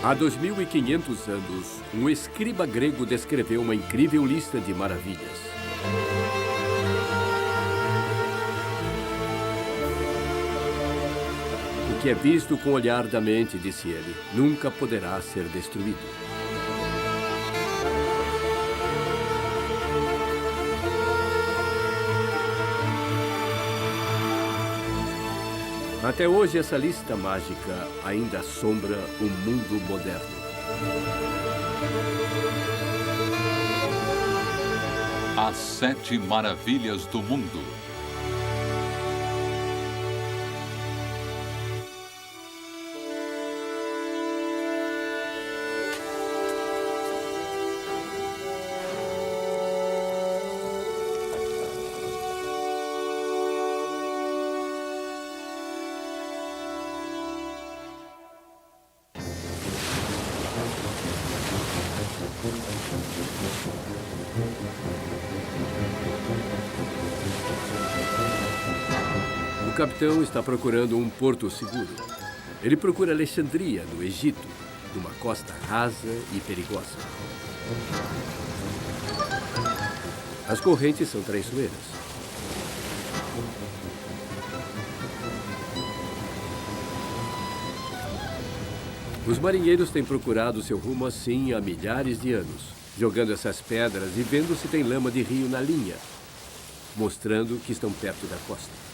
Há 2500 anos, um escriba grego descreveu uma incrível lista de maravilhas. O que é visto com o olhar da mente, disse ele, nunca poderá ser destruído. Até hoje, essa lista mágica ainda assombra o mundo moderno. As 7 maravilhas do mundo. O capitão está procurando um porto seguro. Ele procura Alexandria, no Egito, numa costa rasa e perigosa. As correntes são traiçoeiras. Os marinheiros têm procurado seu rumo assim há milhares de anos, jogando essas pedras e vendo se tem lama de rio na linha, mostrando que estão perto da costa.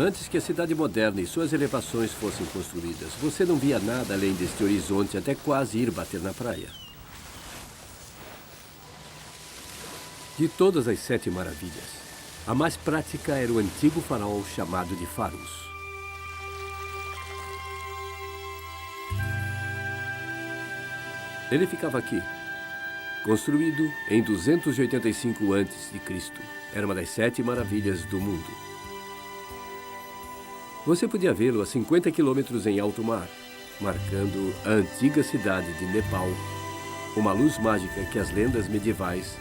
Antes que a cidade moderna e suas elevações fossem construídas, você não via nada além deste horizonte até quase ir bater na praia. De todas as 7 maravilhas, a mais prática era o antigo farol chamado de Faros. Ele ficava aqui, construído em 285 a.C. Era uma das 7 maravilhas do mundo. Você podia vê-lo a 50 quilômetros em alto mar, marcando a antiga cidade de Nepal, uma luz mágica que as lendas medievais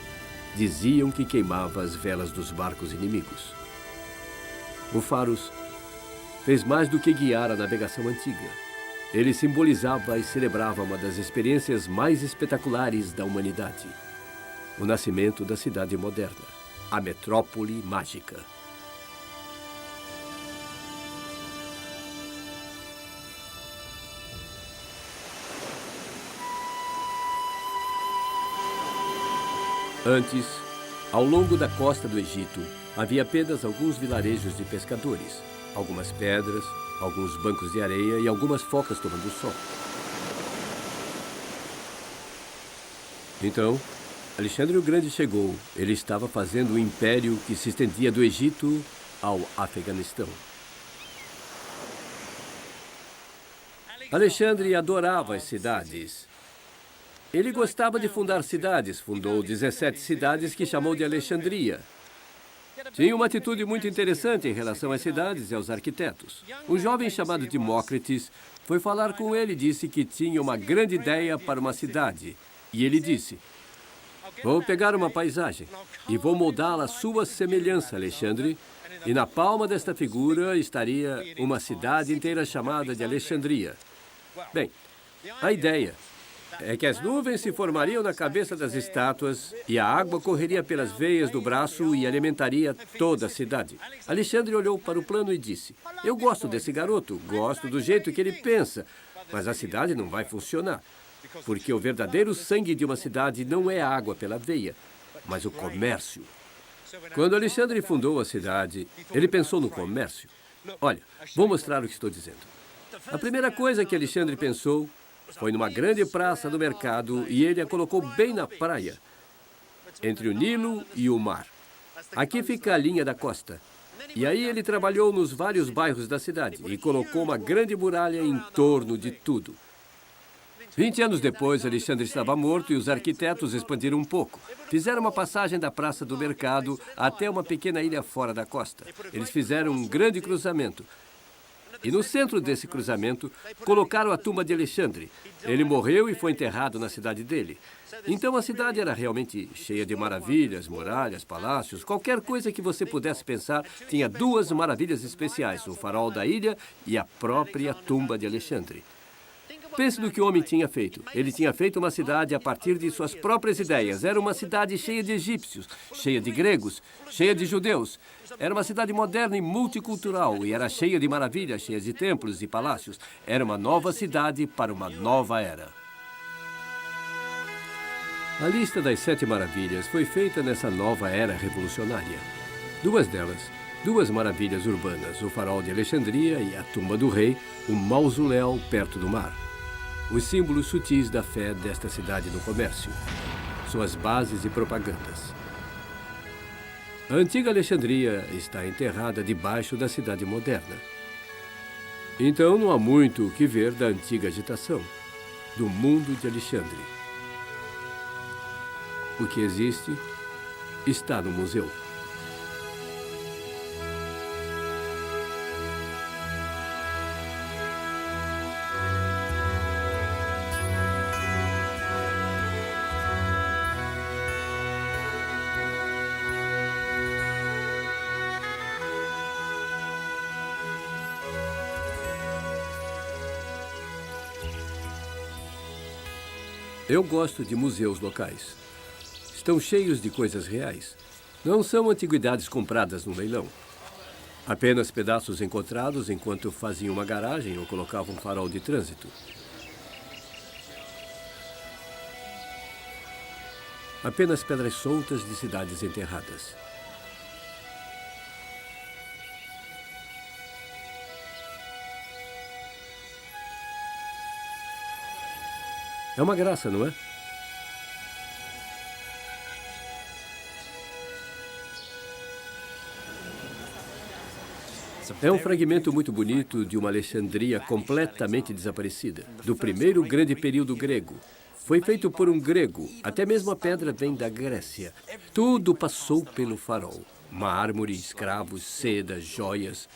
diziam que queimava as velas dos barcos inimigos. O Faros fez mais do que guiar a navegação antiga. Ele simbolizava e celebrava uma das experiências mais espetaculares da humanidade: o nascimento da cidade moderna, a metrópole mágica. Antes, ao longo da costa do Egito, havia apenas alguns vilarejos de pescadores, algumas pedras, alguns bancos de areia e algumas focas tomando sol. Então, Alexandre o Grande chegou. Ele estava fazendo um império que se estendia do Egito ao Afeganistão. Alexandre adorava as cidades. Ele gostava de fundar cidades. Fundou 17 cidades que chamou de Alexandria. Tinha uma atitude muito interessante em relação às cidades e aos arquitetos. Um jovem chamado Demócritus foi falar com ele e disse que tinha uma grande ideia para uma cidade. E ele disse: vou pegar uma paisagem e vou moldá-la à sua semelhança, Alexandre. E na palma desta figura estaria uma cidade inteira chamada de Alexandria. Bem, a ideia é que as nuvens se formariam na cabeça das estátuas e a água correria pelas veias do braço e alimentaria toda a cidade. Alexandre olhou para o plano e disse: eu gosto desse garoto, gosto do jeito que ele pensa, mas a cidade não vai funcionar, porque o verdadeiro sangue de uma cidade não é a água pela veia, mas o comércio. Quando Alexandre fundou a cidade, ele pensou no comércio. Olha, vou mostrar o que estou dizendo. A primeira coisa que Alexandre pensou foi numa grande praça do mercado e ele a colocou bem na praia, entre o Nilo e o mar. Aqui fica a linha da costa. E aí ele trabalhou nos vários bairros da cidade e colocou uma grande muralha em torno de tudo. 20 anos depois, Alexandre estava morto e os arquitetos expandiram um pouco. Fizeram uma passagem da praça do mercado até uma pequena ilha fora da costa. Eles fizeram um grande cruzamento. E no centro desse cruzamento, colocaram a tumba de Alexandre. Ele morreu e foi enterrado na cidade dele. Então a cidade era realmente cheia de maravilhas, muralhas, palácios, qualquer coisa que você pudesse pensar, tinha duas maravilhas especiais, o farol da ilha e a própria tumba de Alexandre. Pense no que o homem tinha feito. Ele tinha feito uma cidade a partir de suas próprias ideias. Era uma cidade cheia de egípcios, cheia de gregos, cheia de judeus. Era uma cidade moderna e multicultural e era cheia de maravilhas, cheia de templos e palácios. Era uma nova cidade para uma nova era. A lista das 7 maravilhas foi feita nessa nova era revolucionária. Duas delas, duas maravilhas urbanas, o farol de Alexandria e a tumba do rei, um mausoléu perto do mar. Os símbolos sutis da fé desta cidade no comércio, suas bases e propagandas. A antiga Alexandria está enterrada debaixo da cidade moderna. Então não há muito o que ver da antiga agitação, do mundo de Alexandre. O que existe está no museu. Eu gosto de museus locais. Estão cheios de coisas reais. Não são antiguidades compradas no leilão. Apenas pedaços encontrados enquanto faziam uma garagem ou colocavam um farol de trânsito. Apenas pedras soltas de cidades enterradas. É uma graça, não é? É um fragmento muito bonito de uma Alexandria completamente desaparecida, do primeiro grande período grego. Foi feito por um grego, até mesmo a pedra vem da Grécia. Tudo passou pelo farol. Mármore, escravos, seda, joias,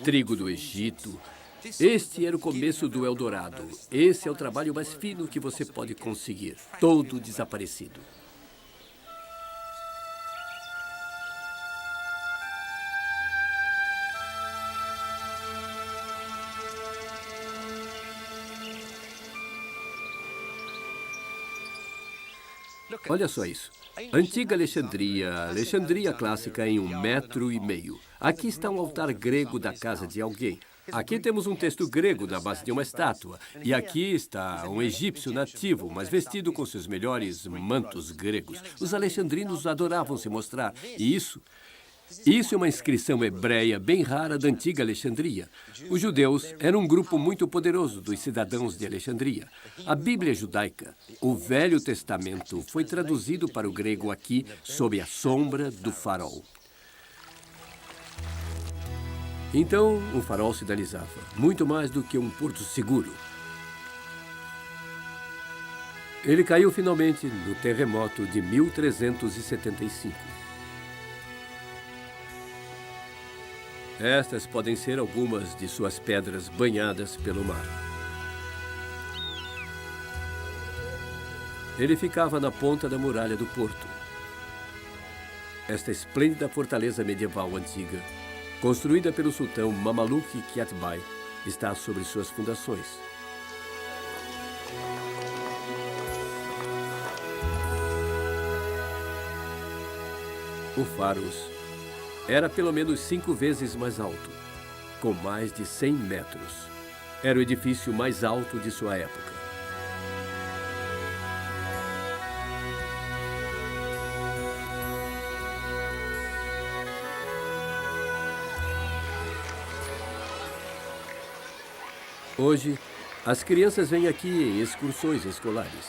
trigo do Egito. Este era o começo do Eldorado. Esse é o trabalho mais fino que você pode conseguir. Todo desaparecido. Olha só isso. Antiga Alexandria, Alexandria clássica em 1,5 metros. Aqui está um altar grego da casa de alguém. Aqui temos um texto grego na base de uma estátua. E aqui está um egípcio nativo, mas vestido com seus melhores mantos gregos. Os alexandrinos adoravam se mostrar. E isso é uma inscrição hebreia bem rara da antiga Alexandria. Os judeus eram um grupo muito poderoso dos cidadãos de Alexandria. A Bíblia judaica, o Velho Testamento, foi traduzido para o grego aqui sob a sombra do farol. Então, o farol sinalizava, muito mais do que um porto seguro. Ele caiu finalmente no terremoto de 1375. Estas podem ser algumas de suas pedras banhadas pelo mar. Ele ficava na ponta da muralha do porto. Esta esplêndida fortaleza medieval antiga, construída pelo sultão Mamaluk Qiaitbay, está sobre suas fundações. O Pharos era pelo menos 5 vezes mais alto, com mais de 100 metros. Era o edifício mais alto de sua época. Hoje, as crianças vêm aqui em excursões escolares.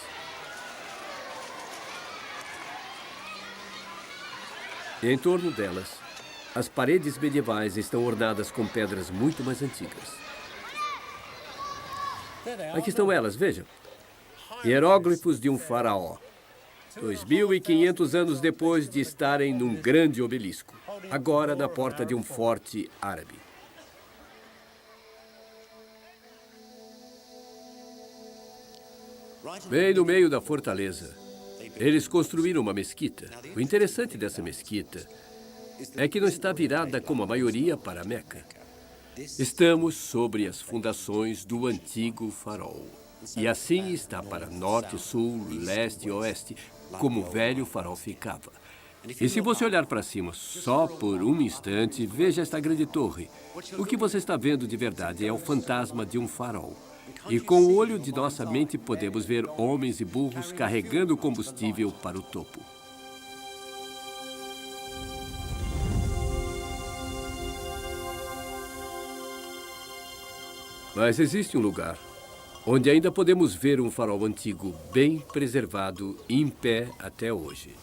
E em torno delas, as paredes medievais estão ornadas com pedras muito mais antigas. Aqui estão elas, vejam. Hieróglifos de um faraó. 2.500 anos depois de estarem num grande obelisco. Agora na porta de um forte árabe. Bem no meio da fortaleza, eles construíram uma mesquita. O interessante dessa mesquita é que não está virada como a maioria para Meca. Estamos sobre as fundações do antigo farol. E assim está para norte, sul, leste e oeste, como o velho farol ficava. E se você olhar para cima só por um instante, veja esta grande torre. O que você está vendo de verdade é o fantasma de um farol. E com o olho de nossa mente podemos ver homens e burros carregando combustível para o topo. Mas existe um lugar onde ainda podemos ver um farol antigo bem preservado em pé até hoje.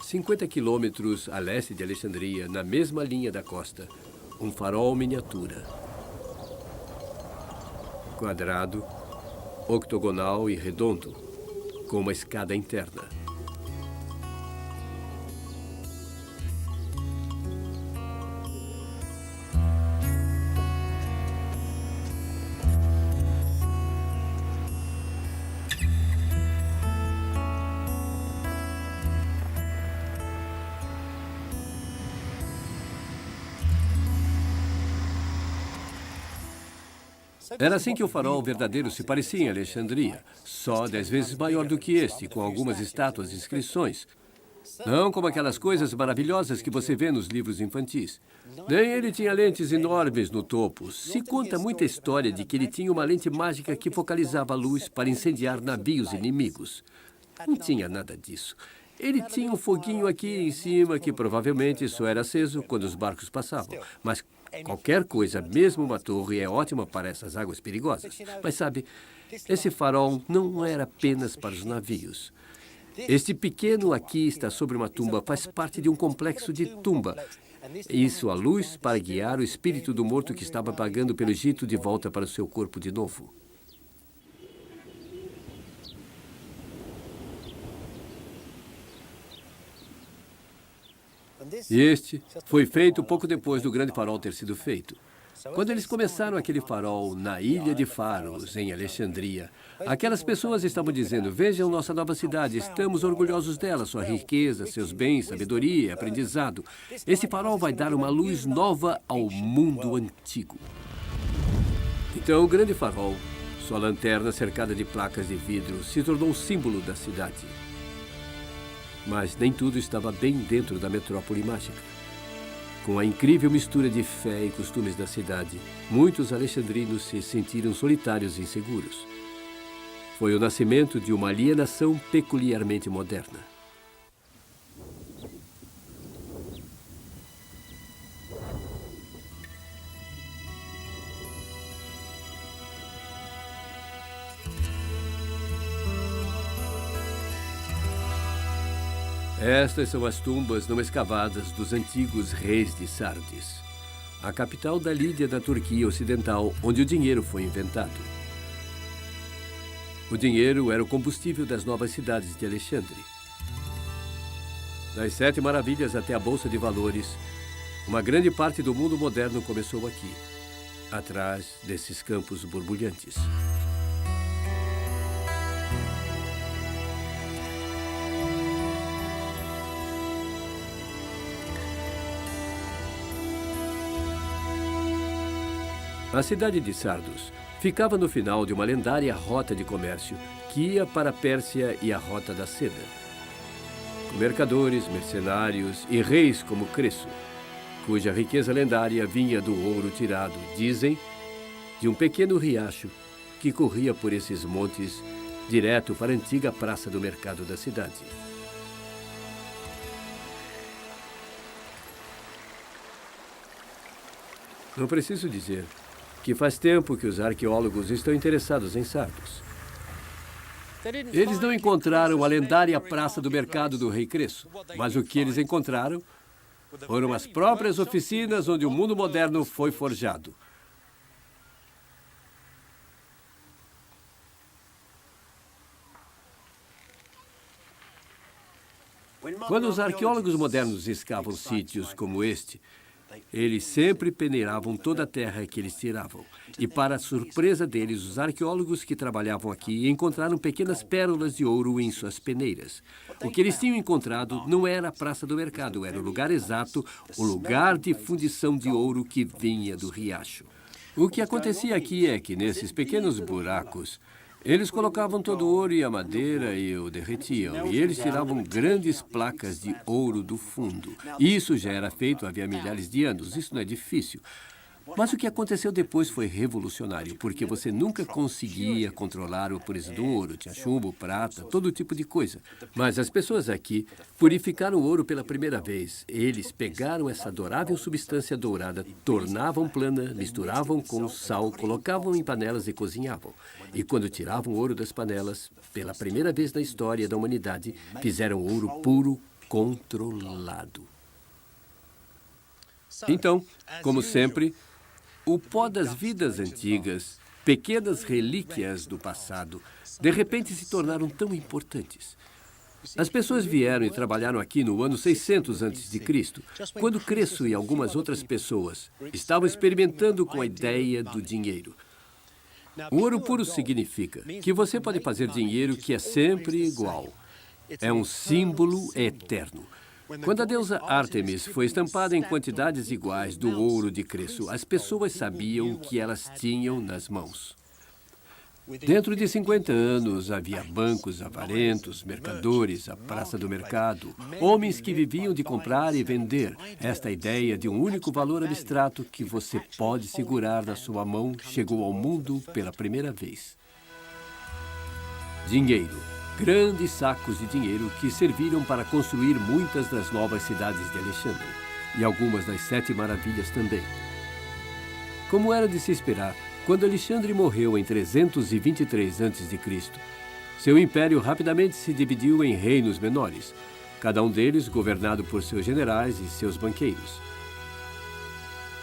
50 quilômetros a leste de Alexandria, na mesma linha da costa, um farol miniatura. Quadrado, octogonal e redondo, com uma escada interna. Era assim que o farol verdadeiro se parecia em Alexandria, só 10 vezes maior do que este, com algumas estátuas e inscrições. Não como aquelas coisas maravilhosas que você vê nos livros infantis. Nem ele tinha lentes enormes no topo. Se conta muita história de que ele tinha uma lente mágica que focalizava a luz para incendiar navios inimigos. Não tinha nada disso. Ele tinha um foguinho aqui em cima que provavelmente só era aceso quando os barcos passavam. Mas qualquer coisa, mesmo uma torre, é ótima para essas águas perigosas. Mas sabe, esse farol não era apenas para os navios. Este pequeno aqui está sobre uma tumba, faz parte de um complexo de tumba. Isso, a luz para guiar o espírito do morto que estava vagando pelo Egito de volta para o seu corpo de novo. E este foi feito pouco depois do grande farol ter sido feito. Quando eles começaram aquele farol na Ilha de Faros, em Alexandria, aquelas pessoas estavam dizendo: vejam nossa nova cidade, estamos orgulhosos dela, sua riqueza, seus bens, sabedoria, aprendizado. Esse farol vai dar uma luz nova ao mundo antigo. Então, o grande farol, sua lanterna cercada de placas de vidro, se tornou o símbolo da cidade. Mas nem tudo estava bem dentro da metrópole mágica. Com a incrível mistura de fé e costumes da cidade, muitos alexandrinos se sentiram solitários e inseguros. Foi o nascimento de uma alienação peculiarmente moderna. Estas são as tumbas não escavadas dos antigos reis de Sardes, a capital da Lídia na Turquia Ocidental, onde o dinheiro foi inventado. O dinheiro era o combustível das novas cidades de Alexandre. Das 7 maravilhas até a Bolsa de Valores, uma grande parte do mundo moderno começou aqui, atrás desses campos borbulhantes. A cidade de Sardos ficava no final de uma lendária rota de comércio que ia para a Pérsia e a Rota da Seda. Com mercadores, mercenários e reis como Creso, cuja riqueza lendária vinha do ouro tirado, dizem, de um pequeno riacho que corria por esses montes direto para a antiga praça do mercado da cidade. Não preciso dizer que faz tempo que os arqueólogos estão interessados em Sardos. Eles não encontraram a lendária praça do mercado do rei Creso, mas o que eles encontraram foram as próprias oficinas onde o mundo moderno foi forjado. Quando os arqueólogos modernos escavam sítios como este, Eles sempre peneiravam toda a terra que eles tiravam. E, para a surpresa deles, os arqueólogos que trabalhavam aqui encontraram pequenas pérolas de ouro em suas peneiras. O que eles tinham encontrado não era a Praça do Mercado, era o lugar exato, o lugar de fundição de ouro que vinha do riacho. O que acontecia aqui é que, nesses pequenos buracos, eles colocavam todo o ouro e a madeira e o derretiam. E eles tiravam grandes placas de ouro do fundo. Isso já era feito havia milhares de anos. Isso não é difícil. Mas o que aconteceu depois foi revolucionário, porque você nunca conseguia controlar a pureza do ouro. Tinha chumbo, prata, todo tipo de coisa. Mas as pessoas aqui purificaram o ouro pela primeira vez. Eles pegaram essa adorável substância dourada, tornavam plana, misturavam com sal, colocavam em panelas e cozinhavam. E quando tiravam o ouro das panelas, pela primeira vez na história da humanidade, fizeram ouro puro controlado. Então, como sempre, o pó das vidas antigas, pequenas relíquias do passado, de repente se tornaram tão importantes. As pessoas vieram e trabalharam aqui no ano 600 a.C., quando Creso e algumas outras pessoas estavam experimentando com a ideia do dinheiro. O ouro puro significa que você pode fazer dinheiro que é sempre igual. É um símbolo eterno. Quando a deusa Ártemis foi estampada em quantidades iguais do ouro de Creso, as pessoas sabiam o que elas tinham nas mãos. Dentro de 50 anos, havia bancos avarentos, mercadores, a praça do mercado, homens que viviam de comprar e vender. Esta ideia de um único valor abstrato que você pode segurar na sua mão chegou ao mundo pela primeira vez. Dinheiro. Grandes sacos de dinheiro que serviram para construir muitas das novas cidades de Alexandre e algumas das 7 maravilhas também. Como era de se esperar, quando Alexandre morreu em 323 a.C., seu império rapidamente se dividiu em reinos menores, cada um deles governado por seus generais e seus banqueiros.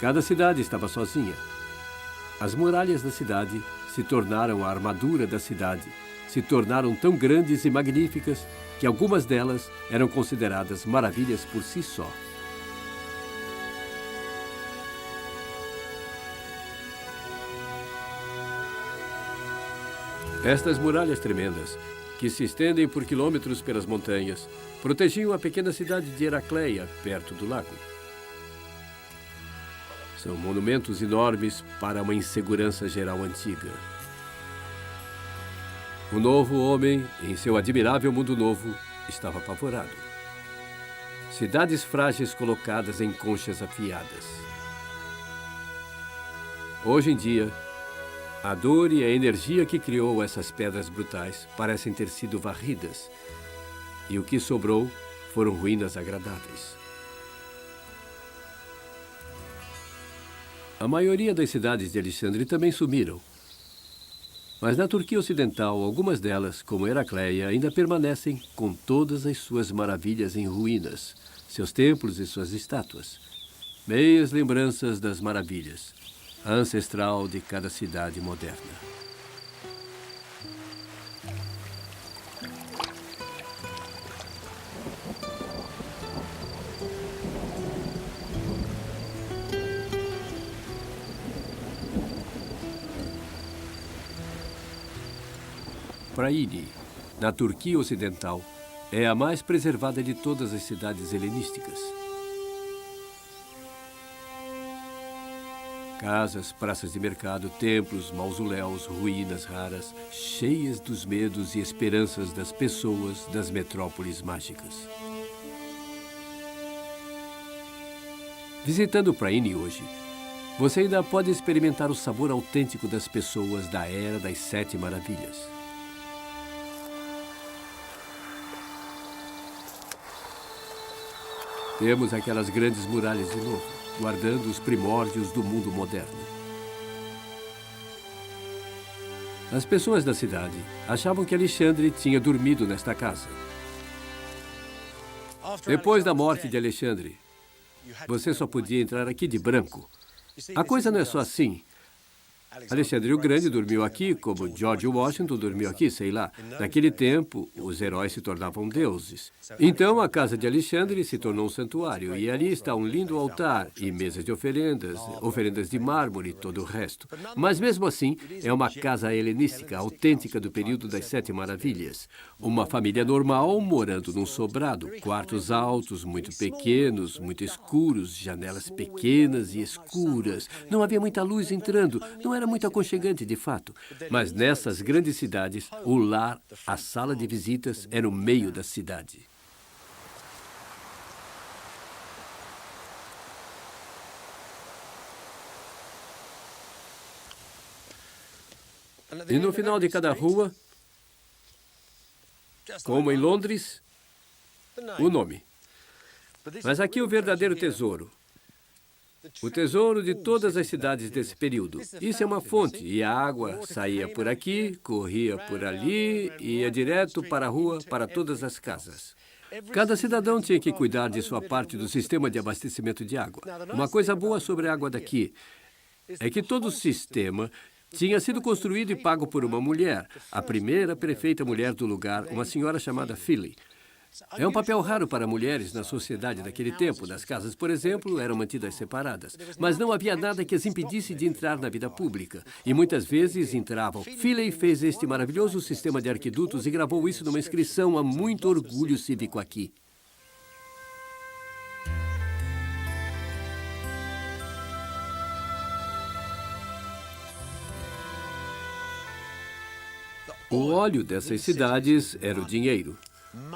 Cada cidade estava sozinha. As muralhas da cidade se tornaram a armadura da cidade, se tornaram tão grandes e magníficas que algumas delas eram consideradas maravilhas por si só. Estas muralhas tremendas, que se estendem por quilômetros pelas montanhas, protegiam a pequena cidade de Heracleia, perto do lago. São monumentos enormes para uma insegurança geral antiga. O novo homem, em seu admirável mundo novo, estava apavorado. Cidades frágeis colocadas em conchas afiadas. Hoje em dia, a dor e a energia que criou essas pedras brutais parecem ter sido varridas, e o que sobrou foram ruínas agradáveis. A maioria das cidades de Alexandre também sumiram. Mas na Turquia Ocidental, algumas delas, como Heracleia, ainda permanecem com todas as suas maravilhas em ruínas, seus templos e suas estátuas. Meias lembranças das maravilhas, a ancestral de cada cidade moderna. Praíni, na Turquia Ocidental, é a mais preservada de todas as cidades helenísticas. Casas, praças de mercado, templos, mausoléus, ruínas raras, cheias dos medos e esperanças das pessoas das metrópoles mágicas. Visitando Praíni hoje, você ainda pode experimentar o sabor autêntico das pessoas da Era das 7 Maravilhas. Temos aquelas grandes muralhas de novo, guardando os primórdios do mundo moderno. As pessoas da cidade achavam que Alexandre tinha dormido nesta casa. Depois da morte de Alexandre, você só podia entrar aqui de branco. A coisa não é só assim. Alexandre o Grande dormiu aqui, como George Washington dormiu aqui, sei lá. Naquele tempo, os heróis se tornavam deuses. Então, a casa de Alexandre se tornou um santuário, e ali está um lindo altar e mesas de oferendas, oferendas de mármore e todo o resto. Mas, mesmo assim, é uma casa helenística, autêntica do período das Sete Maravilhas. Uma família normal morando num sobrado, quartos altos, muito pequenos, muito escuros, janelas pequenas e escuras. Não havia muita luz entrando, não era muito aconchegante de fato. Mas nessas grandes cidades, o lar, a sala de visitas, era o meio da cidade. E no final de cada rua, como em Londres, o nome. Mas aqui o verdadeiro tesouro. O tesouro de todas as cidades desse período. Isso é uma fonte, e a água saía por aqui, corria por ali, e ia direto para a rua, para todas as casas. Cada cidadão tinha que cuidar de sua parte do sistema de abastecimento de água. Uma coisa boa sobre a água daqui é que todo o sistema tinha sido construído e pago por uma mulher, a primeira prefeita mulher do lugar, uma senhora chamada Philly. É um papel raro para mulheres na sociedade daquele tempo. Nas casas, por exemplo, eram mantidas separadas. Mas não havia nada que as impedisse de entrar na vida pública. E muitas vezes entravam. Philly fez este maravilhoso sistema de arquidutos e gravou isso numa inscrição a muito orgulho cívico aqui. O óleo dessas cidades era o dinheiro.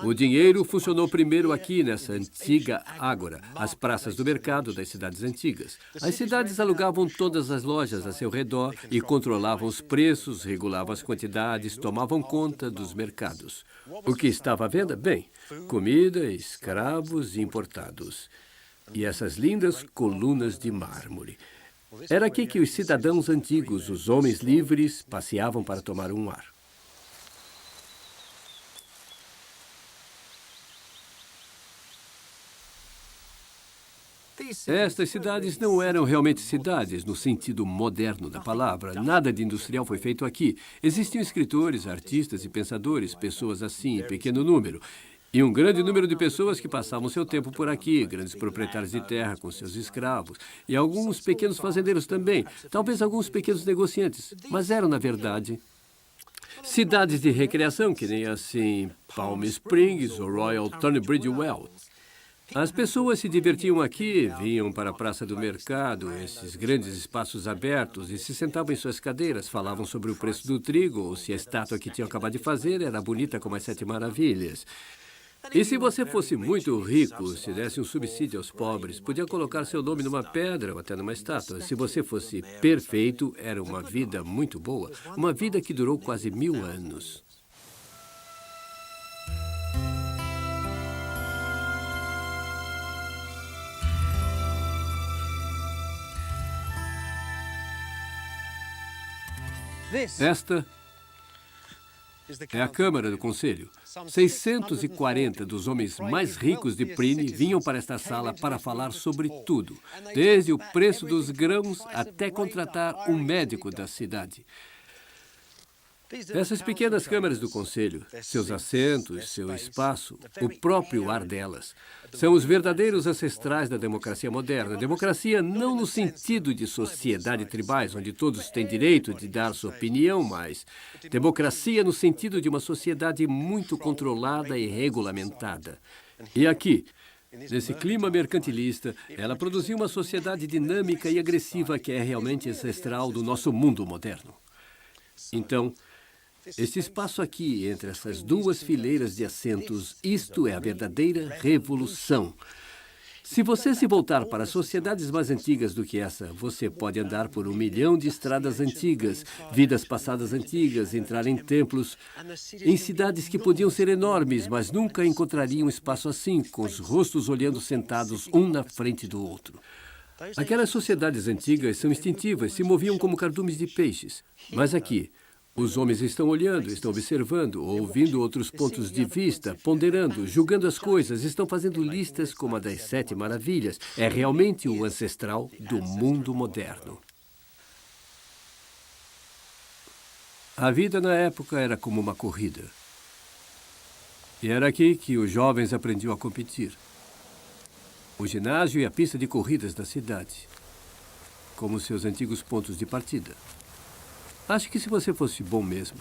O dinheiro funcionou primeiro aqui nessa antiga ágora, as praças do mercado das cidades antigas. As cidades alugavam todas as lojas a seu redor e controlavam os preços, regulavam as quantidades, tomavam conta dos mercados. O que estava à venda? Bem, comida, escravos e importados. E essas lindas colunas de mármore. Era aqui que os cidadãos antigos, os homens livres, passeavam para tomar um ar. Estas cidades não eram realmente cidades, no sentido moderno da palavra. Nada de industrial foi feito aqui. Existiam escritores, artistas e pensadores, pessoas assim, em pequeno número. E um grande número de pessoas que passavam seu tempo por aqui, grandes proprietários de terra com seus escravos, e alguns pequenos fazendeiros também, talvez alguns pequenos negociantes, mas eram, na verdade, cidades de recreação, que nem assim Palm Springs ou Royal Tunbridge Wells. As pessoas se divertiam aqui, vinham para a Praça do Mercado, esses grandes espaços abertos, e se sentavam em suas cadeiras, falavam sobre o preço do trigo, ou se a estátua que tinham acabado de fazer era bonita como as Sete Maravilhas. E se você fosse muito rico, se desse um subsídio aos pobres, podia colocar seu nome numa pedra ou até numa estátua. Se você fosse perfeito, era uma vida muito boa, uma vida que durou quase 1000 anos. Esta é a Câmara do Conselho. 640 dos homens mais ricos de Prini vinham para esta sala para falar sobre tudo, desde o preço dos grãos até contratar um médico da cidade. Essas pequenas câmaras do Conselho, seus assentos, seu espaço, o próprio ar delas, são os verdadeiros ancestrais da democracia moderna. Democracia não no sentido de sociedade tribais, onde todos têm direito de dar sua opinião, mas democracia no sentido de uma sociedade muito controlada e regulamentada. E aqui, nesse clima mercantilista, ela produziu uma sociedade dinâmica e agressiva que é realmente ancestral do nosso mundo moderno. Então, este espaço aqui, entre essas duas fileiras de assentos, isto é a verdadeira revolução. Se você se voltar para sociedades mais antigas do que essa, você pode andar por 1 milhão de estradas antigas, vidas passadas antigas, entrar em templos, em cidades que podiam ser enormes, mas nunca encontrariam um espaço assim, com os rostos olhando sentados um na frente do outro. Aquelas sociedades antigas são instintivas, se moviam como cardumes de peixes. Mas aqui, os homens estão olhando, estão observando, ouvindo outros pontos de vista, ponderando, julgando as coisas, estão fazendo listas como a das 7 Maravilhas. É realmente o ancestral do mundo moderno. A vida na época era como uma corrida. E era aqui que os jovens aprendiam a competir. O ginásio e a pista de corridas da cidade, como seus antigos pontos de partida. Acho que se você fosse bom mesmo,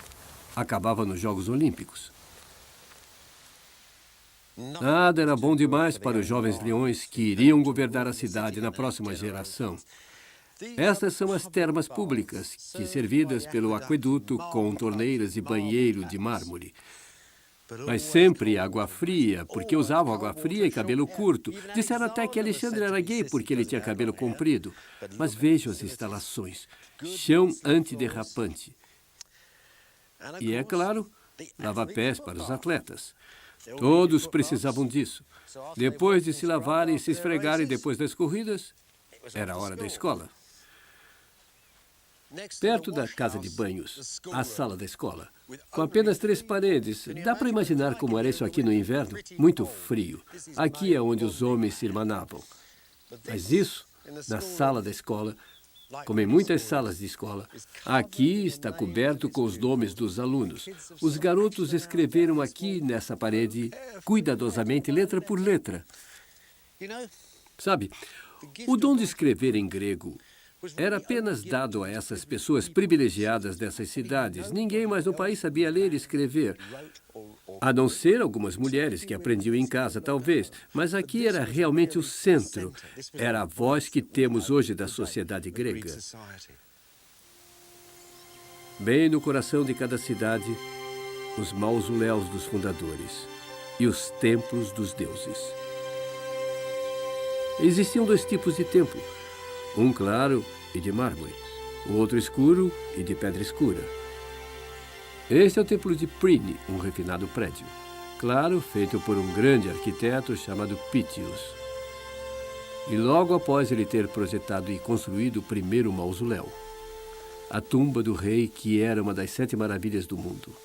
acabava nos Jogos Olímpicos. Nada era bom demais para os jovens leões que iriam governar a cidade na próxima geração. Estas são as termas públicas, que servidas pelo aqueduto com torneiras e banheiro de mármore. Mas sempre água fria, porque usavam água fria e cabelo curto. Disseram até que Alexandre era gay porque ele tinha cabelo comprido. Mas vejam as instalações. Chão antiderrapante. E, é claro, lava-pés para os atletas. Todos precisavam disso. Depois de se lavarem e se esfregarem depois das corridas, era a hora da escola. Perto da casa de banhos, a sala da escola, com apenas 3 paredes. Dá para imaginar como era isso aqui no inverno? Muito frio. Aqui é onde os homens se irmanavam. Mas isso, na sala da escola, como em muitas salas de escola, aqui está coberto com os nomes dos alunos. Os garotos escreveram aqui nessa parede, cuidadosamente, letra por letra. Sabe, o dom de escrever em grego era apenas dado a essas pessoas privilegiadas dessas cidades. Ninguém mais no país sabia ler e escrever, a não ser algumas mulheres que aprendiam em casa, talvez. Mas aqui era realmente o centro. Era a voz que temos hoje da sociedade grega. Bem no coração de cada cidade, os mausoléus dos fundadores e os templos dos deuses. Existiam 2 tipos de templo. Um claro e de mármore, o outro escuro e de pedra escura. Este é o templo de Pliny, um refinado prédio. Claro, feito por um grande arquiteto chamado Pítios. E logo após ele ter projetado e construído o primeiro mausoléu, a tumba do rei, que era uma das 7 maravilhas do mundo.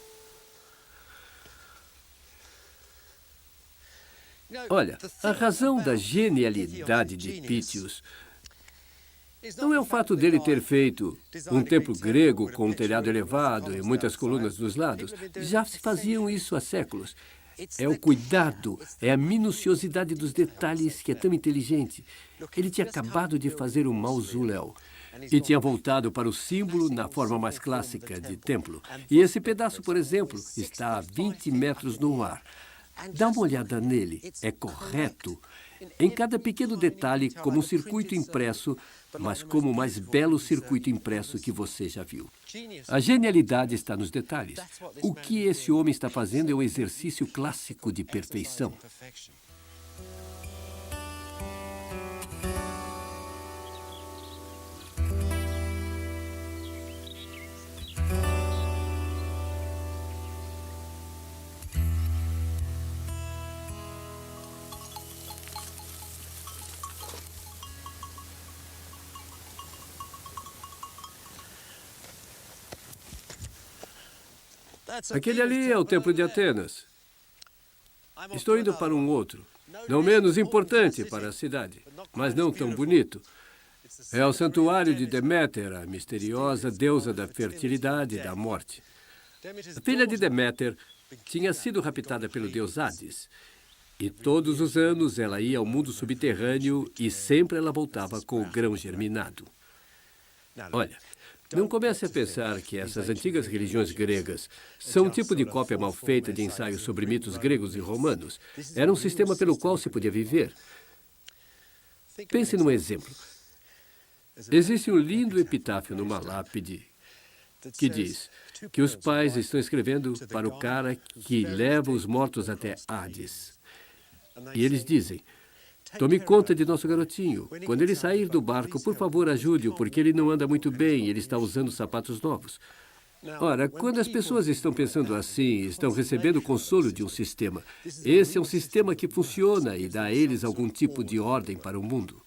Olha, a razão da genialidade de Pítios não é o fato dele ter feito um templo grego com um telhado elevado e muitas colunas dos lados. Já se faziam isso há séculos. É o cuidado, é a minuciosidade dos detalhes que é tão inteligente. Ele tinha acabado de fazer um mausoléu e tinha voltado para o símbolo na forma mais clássica de templo. E esse pedaço, por exemplo, está a 20 metros no ar. Dá uma olhada nele. É correto. Em cada pequeno detalhe, como um circuito impresso, mas como o mais belo circuito impresso que você já viu. A genialidade está nos detalhes. O que esse homem está fazendo é um exercício clássico de perfeição. Aquele ali é o Templo de Atenas. Estou indo para um outro, não menos importante para a cidade, mas não tão bonito. É o Santuário de Deméter, a misteriosa deusa da fertilidade e da morte. A filha de Deméter tinha sido raptada pelo deus Hades. E todos os anos ela ia ao mundo subterrâneo e sempre ela voltava com o grão germinado. Olha, não comece a pensar que essas antigas religiões gregas são um tipo de cópia mal feita de ensaios sobre mitos gregos e romanos. Era um sistema pelo qual se podia viver. Pense num exemplo. Existe um lindo epitáfio numa lápide que diz que os pais estão escrevendo para o cara que leva os mortos até Hades. E eles dizem: tome conta de nosso garotinho. Quando ele sair do barco, por favor, ajude-o, porque ele não anda muito bem e ele está usando sapatos novos. Ora, quando as pessoas estão pensando assim, estão recebendo o consolo de um sistema. Esse é um sistema que funciona e dá a eles algum tipo de ordem para o mundo.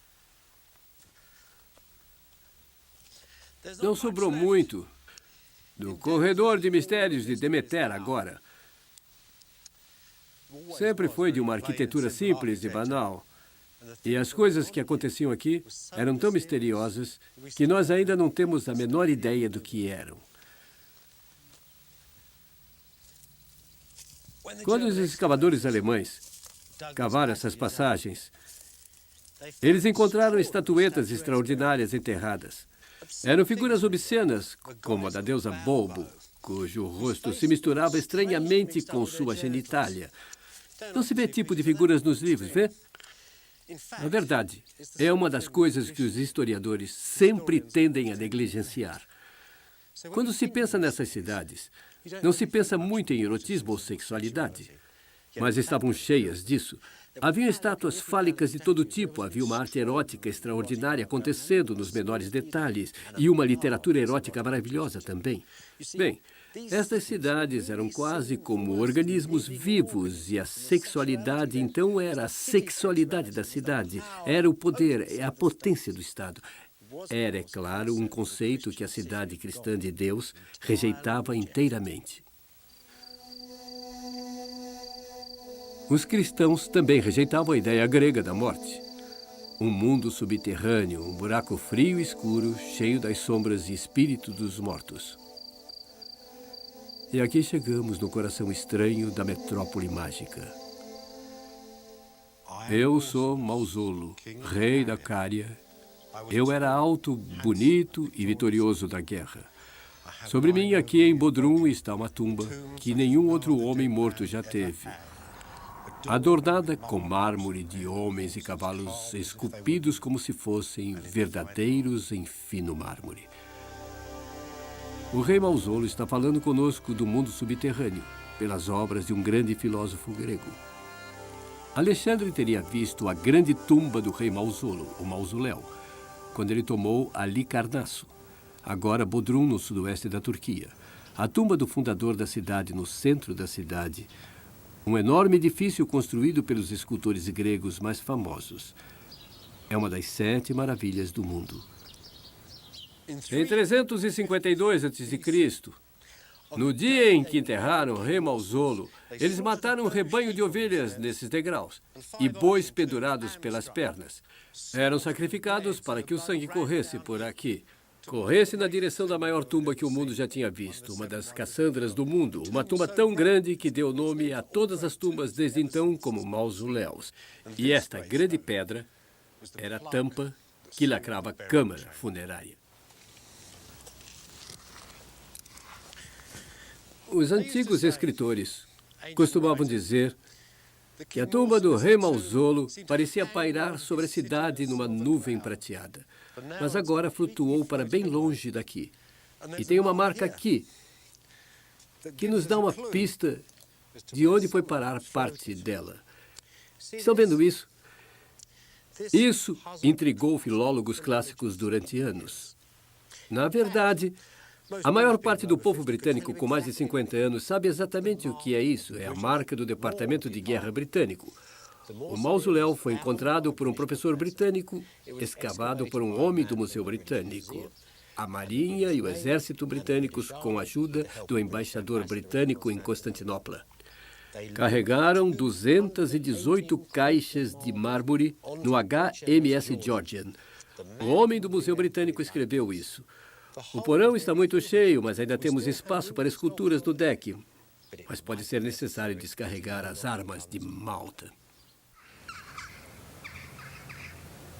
Não sobrou muito do corredor de mistérios de Deméter agora. Sempre foi de uma arquitetura simples e banal. E as coisas que aconteciam aqui eram tão misteriosas que nós ainda não temos a menor ideia do que eram. Quando os escavadores alemães cavaram essas passagens, eles encontraram estatuetas extraordinárias enterradas. Eram figuras obscenas, como a da deusa Bobo, cujo rosto se misturava estranhamente com sua genitália. Não se vê tipo de figuras nos livros, vê? Na verdade, é uma das coisas que os historiadores sempre tendem a negligenciar. Quando se pensa nessas cidades, não se pensa muito em erotismo ou sexualidade, mas estavam cheias disso. Haviam estátuas fálicas de todo tipo, havia uma arte erótica extraordinária acontecendo nos menores detalhes e uma literatura erótica maravilhosa também. Bem, estas cidades eram quase como organismos vivos e a sexualidade, então, era a sexualidade da cidade, era o poder, a potência do Estado. Era, é claro, um conceito que a cidade cristã de Deus rejeitava inteiramente. Os cristãos também rejeitavam a ideia grega da morte. Um mundo subterrâneo, um buraco frio e escuro, cheio das sombras e espíritos dos mortos. E aqui chegamos no coração estranho da metrópole mágica. Eu sou Mausolo, rei da Cária. Eu era alto, bonito e vitorioso da guerra. Sobre mim, aqui em Bodrum, está uma tumba que nenhum outro homem morto já teve. Adornada com mármore de homens e cavalos esculpidos como se fossem verdadeiros em fino mármore. O rei Mausolo está falando conosco do mundo subterrâneo, pelas obras de um grande filósofo grego. Alexandre teria visto a grande tumba do rei Mausolo, o mausoléu, quando ele tomou Halicarnasso, agora Bodrum, no sudoeste da Turquia. A tumba do fundador da cidade, no centro da cidade, um enorme edifício construído pelos escultores gregos mais famosos. É uma das 7 maravilhas do mundo. Em 352 a.C., no dia em que enterraram o rei Mausolo, eles mataram um rebanho de ovelhas nesses degraus e bois pendurados pelas pernas. Eram sacrificados para que o sangue corresse por aqui. Corresse na direção da maior tumba que o mundo já tinha visto, uma das Cassandras do mundo, uma tumba tão grande que deu nome a todas as tumbas desde então como mausoléus. E esta grande pedra era a tampa que lacrava a câmara funerária. Os antigos escritores costumavam dizer que a tumba do rei Mausolo parecia pairar sobre a cidade numa nuvem prateada, mas agora flutuou para bem longe daqui. E tem uma marca aqui que nos dá uma pista de onde foi parar parte dela. Estão vendo isso? Isso intrigou filólogos clássicos durante anos. Na verdade, a maior parte do povo britânico com mais de 50 anos sabe exatamente o que é isso. É a marca do Departamento de Guerra britânico. O mausoléu foi encontrado por um professor britânico, escavado por um homem do Museu Britânico. A Marinha e o Exército britânicos, com a ajuda do embaixador britânico em Constantinopla, carregaram 218 caixas de mármore no HMS Georgian. O homem do Museu Britânico escreveu isso. O porão está muito cheio, mas ainda temos espaço para esculturas no deck. Mas pode ser necessário descarregar as armas de Malta.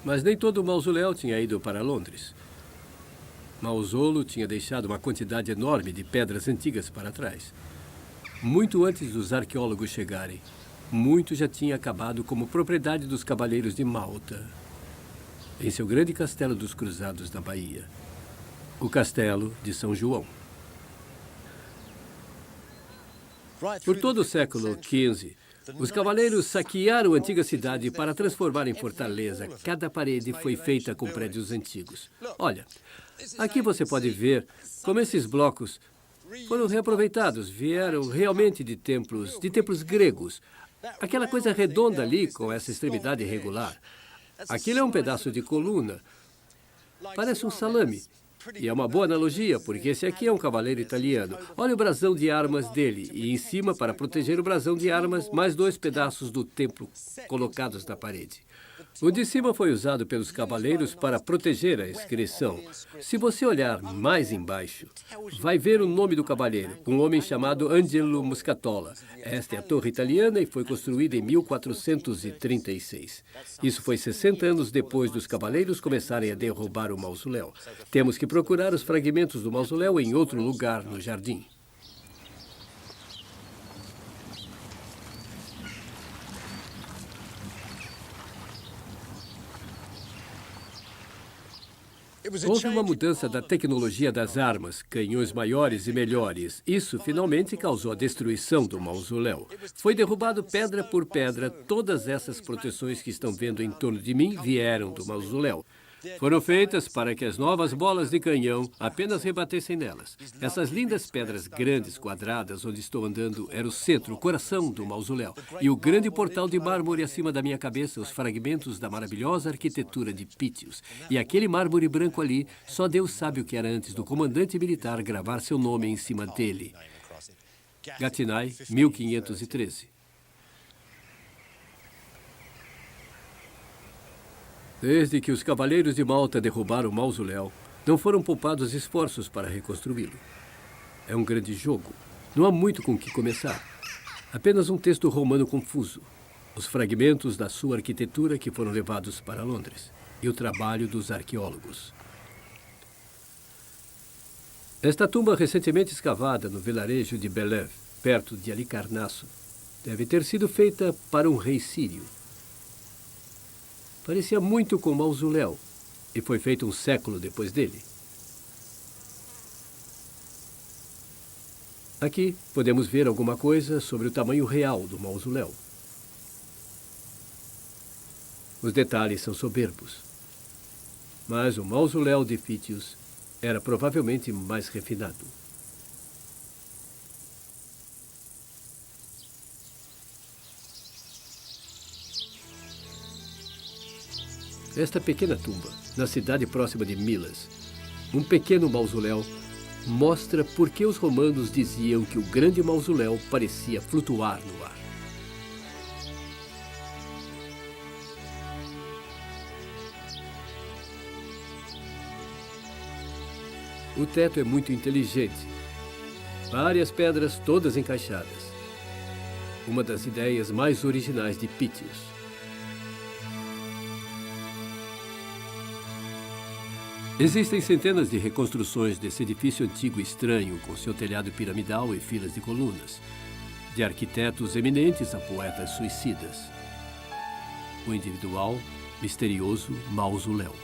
Mas nem todo o mausoléu tinha ido para Londres. Mausolo tinha deixado uma quantidade enorme de pedras antigas para trás. Muito antes dos arqueólogos chegarem, muito já tinha acabado como propriedade dos cavaleiros de Malta, em seu grande castelo dos Cruzados da Bahia. O Castelo de São João. Por todo o século XV, os cavaleiros saquearam a antiga cidade para transformar em fortaleza. Cada parede foi feita com prédios antigos. Olha, aqui você pode ver como esses blocos foram reaproveitados, vieram realmente de templos gregos. Aquela coisa redonda ali, com essa extremidade irregular. Aquilo é um pedaço de coluna. Parece um salame. E é uma boa analogia, porque esse aqui é um cavaleiro italiano. Olha o brasão de armas dele. E em cima, para proteger o brasão de armas, mais 2 pedaços do templo colocados na parede. O de cima foi usado pelos cavaleiros para proteger a inscrição. Se você olhar mais embaixo, vai ver o nome do cavaleiro, um homem chamado Angelo Muscatola. Esta é a torre italiana e foi construída em 1436. Isso foi 60 anos depois dos cavaleiros começarem a derrubar o mausoléu. Temos que procurar os fragmentos do mausoléu em outro lugar no jardim. Houve uma mudança da tecnologia das armas, canhões maiores e melhores. Isso finalmente causou a destruição do mausoléu. Foi derrubado pedra por pedra. Todas essas proteções que estão vendo em torno de mim vieram do mausoléu. Foram feitas para que as novas bolas de canhão apenas rebatessem nelas. Essas lindas pedras grandes, quadradas, onde estou andando, era o centro, o coração do mausoléu. E o grande portal de mármore acima da minha cabeça, os fragmentos da maravilhosa arquitetura de Pítios. E aquele mármore branco ali, só Deus sabe o que era antes do comandante militar gravar seu nome em cima dele. Gatinai, 1513. Desde que os cavaleiros de Malta derrubaram o mausoléu, não foram poupados esforços para reconstruí-lo. É um grande jogo. Não há muito com o que começar. Apenas um texto romano confuso. Os fragmentos da sua arquitetura que foram levados para Londres. E o trabalho dos arqueólogos. Esta tumba recentemente escavada no vilarejo de Belev, perto de Halicarnasso, deve ter sido feita para um rei sírio. Parecia muito com o mausoléu, e foi feito um século depois dele. Aqui podemos ver alguma coisa sobre o tamanho real do mausoléu. Os detalhes são soberbos. Mas o mausoléu de Pítios era provavelmente mais refinado. Esta pequena tumba, na cidade próxima de Milas, um pequeno mausoléu, mostra por que os romanos diziam que o grande mausoléu parecia flutuar no ar. O teto é muito inteligente. Várias pedras todas encaixadas. Uma das ideias mais originais de Pítios. Existem centenas de reconstruções desse edifício antigo e estranho, com seu telhado piramidal e filas de colunas, de arquitetos eminentes a poetas suicidas. O individual, misterioso mausoléu.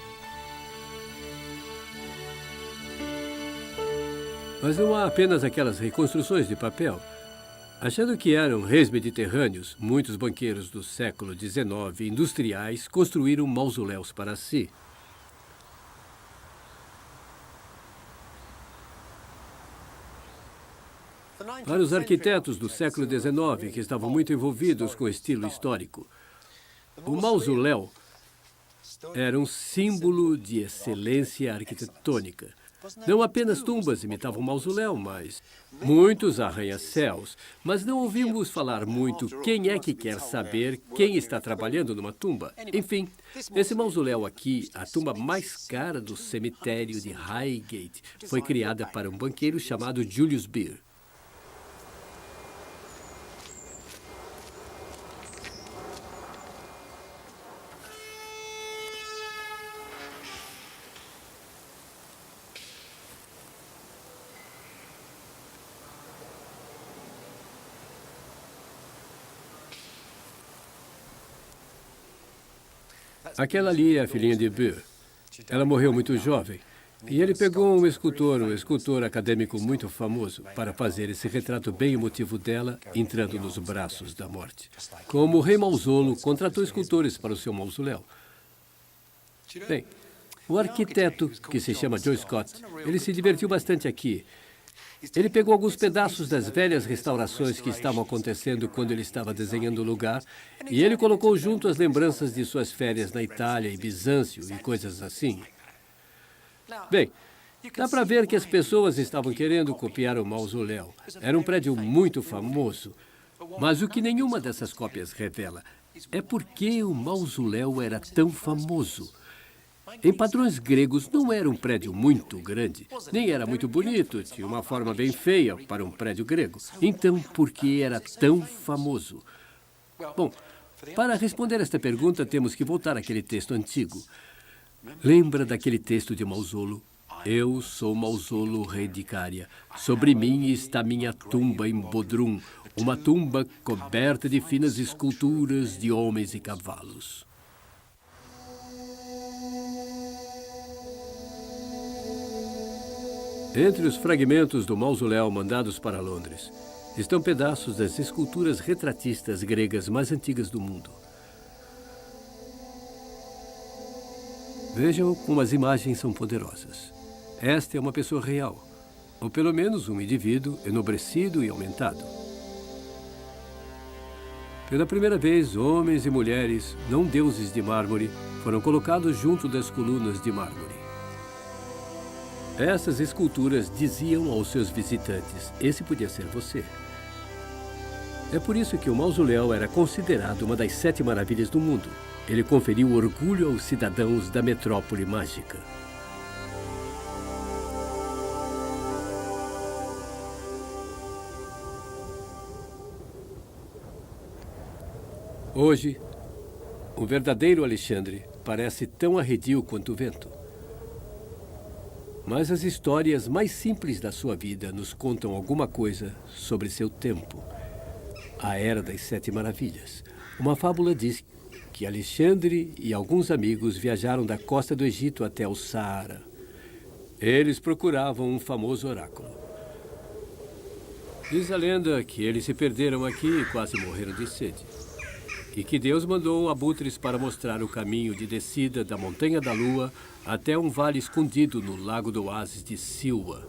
Mas não há apenas aquelas reconstruções de papel. Achando que eram reis mediterrâneos, muitos banqueiros do século XIX, industriais, construíram mausoléus para si. Para os arquitetos do século XIX, que estavam muito envolvidos com o estilo histórico, o mausoléu era um símbolo de excelência arquitetônica. Não apenas tumbas imitavam o mausoléu, mas muitos arranha-céus. Mas não ouvimos falar muito quem é que quer saber quem está trabalhando numa tumba. Enfim, esse mausoléu aqui, a tumba mais cara do cemitério de Highgate, foi criada para um banqueiro chamado Julius Baer. Aquela ali é a filhinha de Baer. Ela morreu muito jovem. E ele pegou um escultor acadêmico muito famoso, para fazer esse retrato bem emotivo dela, entrando nos braços da morte. Como o rei Mausolo contratou escultores para o seu mausoléu. Bem, o arquiteto, que se chama Joe Scott, ele se divertiu bastante aqui. Ele pegou alguns pedaços das velhas restaurações que estavam acontecendo quando ele estava desenhando o lugar e ele colocou junto as lembranças de suas férias na Itália e Bizâncio e coisas assim. Bem, dá para ver que as pessoas estavam querendo copiar o mausoléu. Era um prédio muito famoso, mas o que nenhuma dessas cópias revela é por que o mausoléu era tão famoso. Em padrões gregos, não era um prédio muito grande, nem era muito bonito, tinha uma forma bem feia para um prédio grego. Então, por que era tão famoso? Bom, para responder esta pergunta, temos que voltar àquele texto antigo. Lembra daquele texto de Mausolo? Eu sou Mausolo, rei de Cária. Sobre mim está minha tumba em Bodrum, uma tumba coberta de finas esculturas de homens e cavalos. Entre os fragmentos do mausoléu mandados para Londres, estão pedaços das esculturas retratistas gregas mais antigas do mundo. Vejam como as imagens são poderosas. Esta é uma pessoa real, ou pelo menos um indivíduo enobrecido e aumentado. Pela primeira vez, homens e mulheres, não deuses de mármore, foram colocados junto das colunas de mármore. Essas esculturas diziam aos seus visitantes: esse podia ser você. É por isso que o mausoléu era considerado uma das 7 maravilhas do mundo. Ele conferiu orgulho aos cidadãos da metrópole mágica. Hoje, o verdadeiro Alexandre parece tão arredio quanto o vento. Mas as histórias mais simples da sua vida nos contam alguma coisa sobre seu tempo. A Era das 7 Maravilhas. Uma fábula diz que Alexandre e alguns amigos viajaram da costa do Egito até o Saara. Eles procuravam um famoso oráculo. Diz a lenda que eles se perderam aqui e quase morreram de sede. E que Deus mandou abutres para mostrar o caminho de descida da Montanha da Lua até um vale escondido no lago do oásis de Silwa.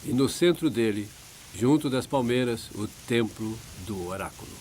E no centro dele, junto das palmeiras, o templo do oráculo.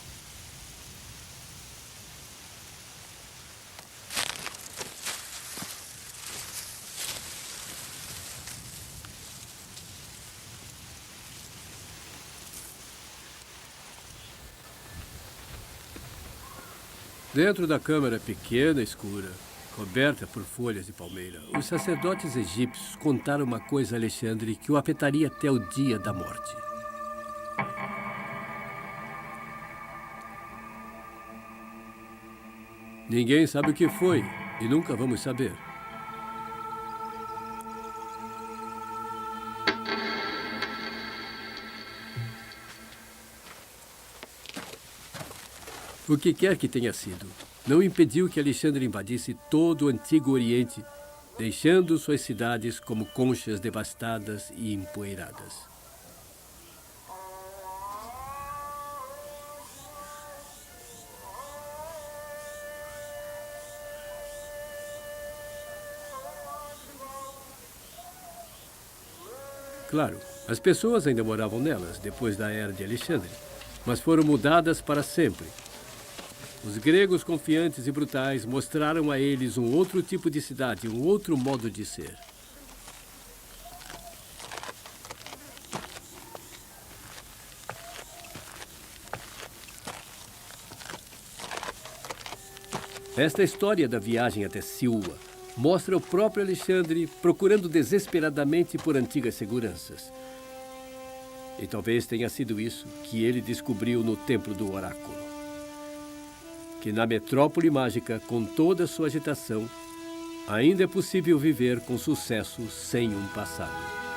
Dentro da câmara pequena e escura, coberta por folhas de palmeira, os sacerdotes egípcios contaram uma coisa a Alexandre que o afetaria até o dia da morte. Ninguém sabe o que foi e nunca vamos saber. O que quer que tenha sido, não impediu que Alexandre invadisse todo o Antigo Oriente, deixando suas cidades como conchas devastadas e empoeiradas. Claro, as pessoas ainda moravam nelas depois da era de Alexandre, mas foram mudadas para sempre. Os gregos confiantes e brutais mostraram a eles um outro tipo de cidade, um outro modo de ser. Esta história da viagem até Silwa mostra o próprio Alexandre procurando desesperadamente por antigas seguranças. E talvez tenha sido isso que ele descobriu no Templo do Oráculo. Que na metrópole mágica, com toda a sua agitação, ainda é possível viver com sucesso sem um passado.